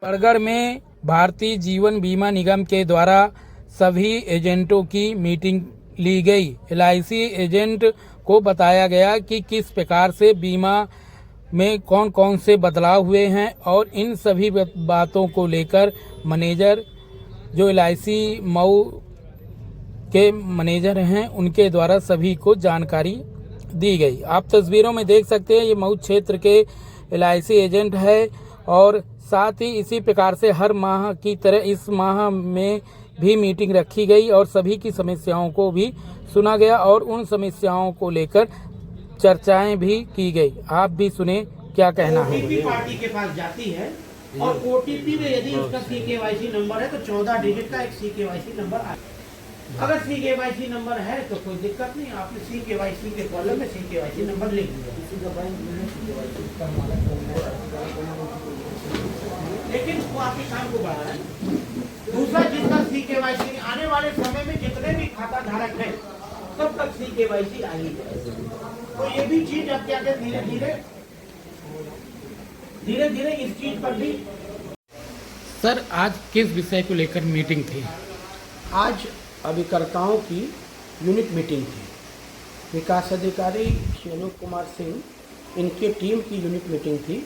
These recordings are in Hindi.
परगढ़ में भारतीय जीवन बीमा निगम के द्वारा सभी एजेंटों की मीटिंग ली गई। एलआईसी एजेंट को बताया गया कि किस प्रकार से बीमा में कौन कौन से बदलाव हुए हैं और इन सभी बातों को लेकर मैनेजर जो एलआईसी मऊ के मैनेजर हैं उनके द्वारा सभी को जानकारी दी गई। आप तस्वीरों में देख सकते हैं ये मऊ क्षेत्र के एलआईसी एजेंट है और साथ ही इसी प्रकार से हर माह की तरह इस माह में भी मीटिंग रखी गई और सभी की समस्याओं को भी सुना गया और उन समस्याओं को लेकर चर्चाएं भी की गई। आप भी सुने क्या कहना है। ओटीपी पार्टी के पास जाती है और ओटीपी में यदि उसका CKYC नंबर है तो 14 डिजिट का एक CKYC नंबर आता है। अगर CKYC नंबर है तो कोई दिक्कत नहीं, आपने CKYC के कॉलम में CKYC नंबर लिख दिया। लेकिन वो आपके काम को बढ़ा है। दूसरा जिसका CKYC आने वाले समय में जितने भी खाता धारक हैं तब तक CKYC आ ही जाएगी। तो ये भी चीज अब क्या धीरे धीरे इस चीज पर भी। सर आज किस विषय को लेकर मीटिंग थी? आज अभिकर्ताओं की यूनिट मीटिंग थी। विकास अधिकारी श्री अनूप कुमार सिंह इनके टीम की यूनिट मीटिंग थी।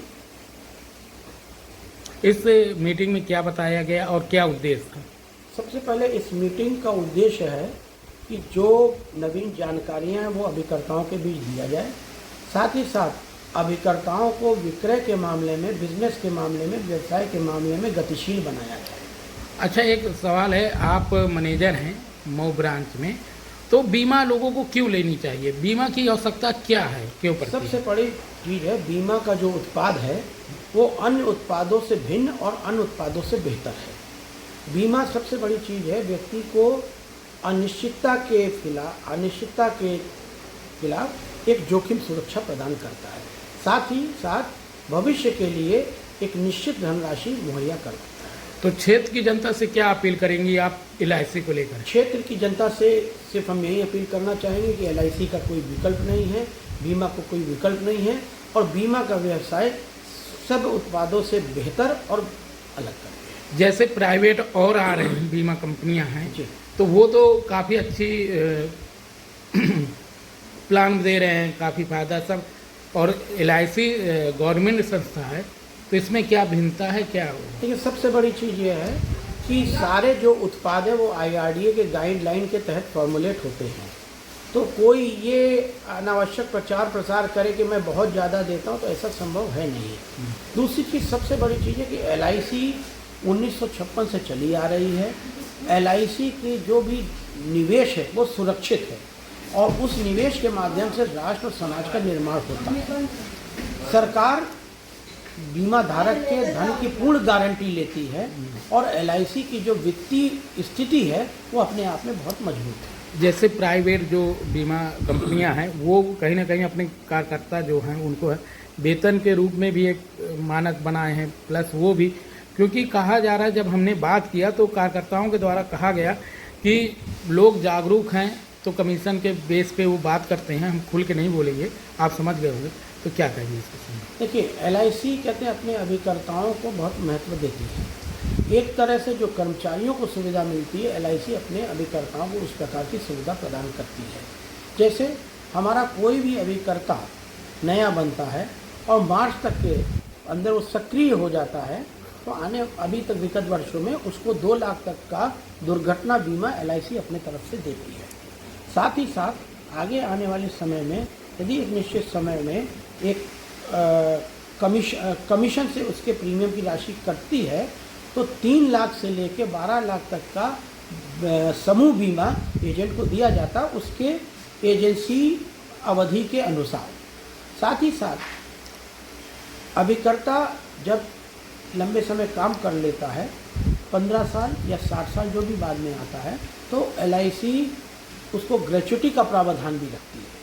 इस मीटिंग में क्या बताया गया और क्या उद्देश्य था? सबसे पहले इस मीटिंग का उद्देश्य है कि जो नवीन जानकारियां हैं वो अभिकर्ताओं के बीच दिया जाए, साथ ही साथ अभिकर्ताओं को विक्रय के मामले में, बिजनेस के मामले में, व्यवसाय के मामले में गतिशील बनाया जाए। अच्छा, एक सवाल है, आप मैनेजर हैं मऊ ब्रांच में, तो बीमा लोगों को क्यों लेनी चाहिए? बीमा की आवश्यकता क्या है, क्यों पड़ती है? सबसे बड़ी चीज़ है बीमा का जो उत्पाद है वो अन्य उत्पादों से भिन्न और अन्य उत्पादों से बेहतर है। बीमा सबसे बड़ी चीज़ है, व्यक्ति को अनिश्चितता के खिलाफ एक जोखिम सुरक्षा प्रदान करता है, साथ ही साथ भविष्य के लिए एक निश्चित धनराशि मुहैया करता है। तो क्षेत्र की जनता से क्या अपील करेंगी आप एलआईसी को लेकर? क्षेत्र की जनता से सिर्फ हम यही अपील करना चाहेंगे कि एलआईसी का कोई विकल्प नहीं है, बीमा को कोई विकल्प नहीं है और बीमा का व्यवसाय सब उत्पादों से बेहतर और अलग करते हैं। जैसे प्राइवेट और आ रहे हैं बीमा कंपनियां हैं जी, तो वो तो काफ़ी अच्छी प्लान दे रहे हैं, काफ़ी फायदा सब, और एलआईसी गवर्नमेंट संस्था है तो इसमें क्या भिन्नता है, क्या हो? देखिए सबसे बड़ी चीज़ ये है कि सारे जो उत्पाद है वो IRDA के गाइडलाइन के तहत फॉर्मुलेट होते हैं। तो कोई ये अनावश्यक प्रचार प्रसार करे कि मैं बहुत ज़्यादा देता हूँ, तो ऐसा संभव है नहीं। दूसरी चीज़ सबसे बड़ी चीज़ है कि LIC 1956 से चली आ रही है। LIC की जो भी निवेश है वो सुरक्षित है और उस निवेश के माध्यम से राष्ट्र और समाज का निर्माण होता है। सरकार बीमा धारक के धन की पूर्ण गारंटी लेती है और LIC की जो वित्तीय स्थिति है वो अपने आप में बहुत मजबूत है। जैसे प्राइवेट जो बीमा कंपनियां हैं वो कहीं ना कहीं अपने कार्यकर्ता जो हैं उनको वेतन के रूप में भी एक मानक बनाए हैं, प्लस वो भी क्योंकि कहा जा रहा है, जब हमने बात किया तो कार्यकर्ताओं के द्वारा कहा गया कि लोग जागरूक हैं तो कमीशन के बेस पे वो बात करते हैं, हम खुल के नहीं बोलेंगे, आप समझ गए होंगे, तो क्या कहेंगे इसको? देखिए LIC कहते हैं अपने अभिकर्ताओं को बहुत महत्व देती है। एक तरह से जो कर्मचारियों को सुविधा मिलती है LIC अपने अभिकर्ताओं को उस प्रकार की सुविधा प्रदान करती है। जैसे हमारा कोई भी अभिकर्ता नया बनता है और मार्च तक के अंदर वो सक्रिय हो जाता है तो अभी तक विगत वर्षों में उसको 2 लाख तक का दुर्घटना बीमा LIC अपने तरफ से देती है। साथ ही साथ आगे आने वाले समय में यदि एक निश्चित समय में एक कमीशन से उसके प्रीमियम की राशि कटती है तो 3 लाख से लेकर 12 लाख तक का समूह बीमा एजेंट को दिया जाता उसके एजेंसी अवधि के अनुसार। साथ ही साथ अभिकर्ता जब लंबे समय काम कर लेता है, 15 साल या 60 साल जो भी बाद में आता है, तो LIC उसको ग्रेच्युटी का प्रावधान भी रखती है।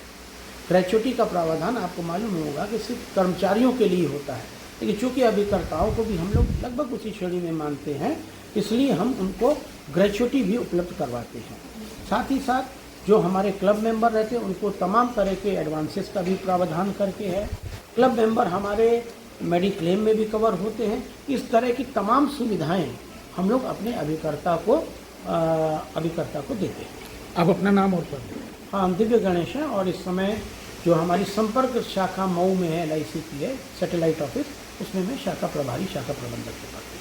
ग्रेच्युटी का प्रावधान आपको मालूम होगा कि सिर्फ कर्मचारियों के लिए होता है, लेकिन चूँकि अभिकर्ताओं को भी हम लोग लगभग उसी श्रेणी में मानते हैं, इसलिए हम उनको ग्रेच्युटी भी उपलब्ध करवाते हैं। साथ ही साथ जो हमारे क्लब मेंबर रहते हैं उनको तमाम तरह के एडवांसेस का भी प्रावधान करके है। क्लब मेंबर हमारे मेडिक्लेम में भी कवर होते हैं। इस तरह की तमाम सुविधाएं हम लोग अपने अभिकर्ता को देते हैं। आप अपना नाम और पद। हाँ, हम दिव्य गणेश हैं और इस समय जो हमारी संपर्क शाखा मऊ में है, LIC की है, सैटेलाइट ऑफिस, उसमें मैं शाखा प्रभारी, शाखा प्रबंधक के पद पे।